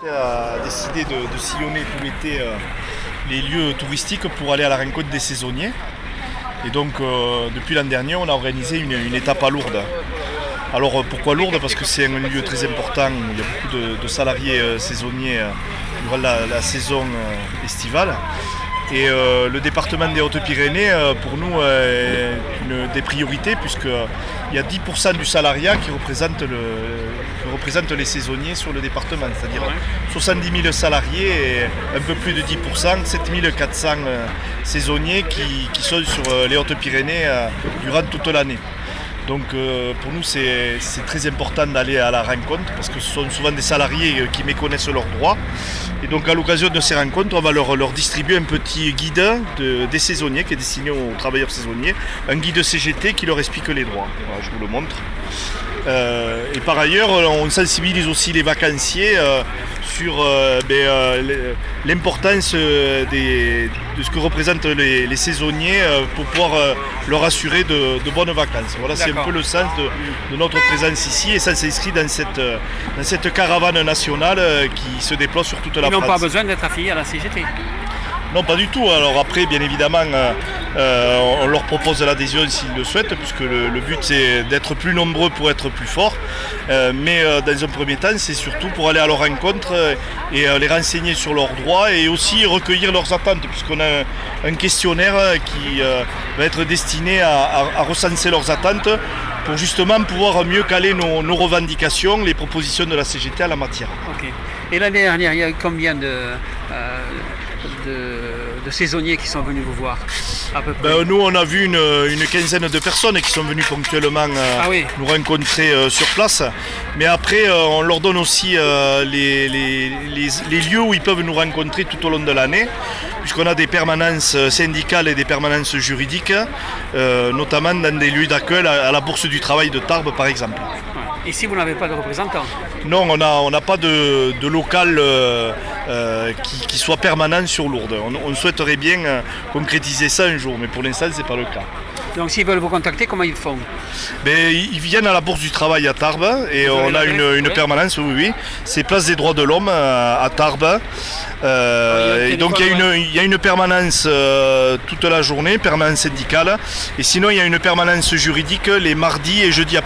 A décidé de sillonner tout l'été les lieux touristiques pour aller à la rencontre des saisonniers. Et donc depuis l'an dernier, on a organisé une étape à Lourdes. Alors pourquoi Lourdes? Parce que c'est un lieu très important où il y a beaucoup de salariés saisonniers durant la saison estivale. Et le département des Hautes-Pyrénées, pour nous, est une des priorités, puisqu'il y a 10% du salariat qui représente les saisonniers sur le département, c'est-à-dire 70 000 salariés et un peu plus de 10%, 7 400 saisonniers qui sont sur les Hautes-Pyrénées durant toute l'année. Donc pour nous c'est très important d'aller à la rencontre parce que ce sont souvent des salariés qui méconnaissent leurs droits. Et donc à l'occasion de ces rencontres, on va leur distribuer un petit guide des saisonniers qui est destiné aux travailleurs saisonniers, un guide CGT qui leur explique les droits. Voilà, je vous le montre. Et par ailleurs, on sensibilise aussi les vacanciers sur l'importance de ce que représentent les saisonniers pour pouvoir leur assurer de bonnes vacances. Voilà, c'est un peu le sens de notre présence ici, et ça s'inscrit dans cette caravane nationale qui se déploie sur toute la France. Ils n'ont pas besoin d'être affiliés à la CGT? Non, pas du tout. Alors après, bien évidemment, on leur propose l'adhésion s'ils le souhaitent, puisque le but c'est d'être plus nombreux pour être plus forts. Mais dans un premier temps, c'est surtout pour aller à leur rencontre et les renseigner sur leurs droits et aussi recueillir leurs attentes, puisqu'on a un questionnaire qui va être destiné à recenser leurs attentes pour justement pouvoir mieux caler nos revendications, les propositions de la CGT à la matière. Ok. Et l'année dernière, il y a combien de saisonniers qui sont venus vous voir à peu près? Nous on a vu une quinzaine de personnes qui sont venues ponctuellement nous rencontrer sur place, mais après on leur donne aussi les lieux où ils peuvent nous rencontrer tout au long de l'année, puisqu'on a des permanences syndicales et des permanences juridiques, notamment dans des lieux d'accueil à la Bourse du Travail de Tarbes par exemple. Ici vous n'avez pas de représentant? Non, on n'a pas de local qui soit permanent sur Lourdes. On souhaiterait bien concrétiser ça un jour, mais pour l'instant c'est pas le cas. Donc s'ils veulent vous contacter, comment ils font? Ils viennent à la Bourse du Travail à Tarbes et on a une permanence, oui. C'est Place des Droits de l'Homme à Tarbes. Et donc il y a une permanence toute la journée, permanence syndicale. Et sinon il y a une permanence juridique les mardis et jeudis après.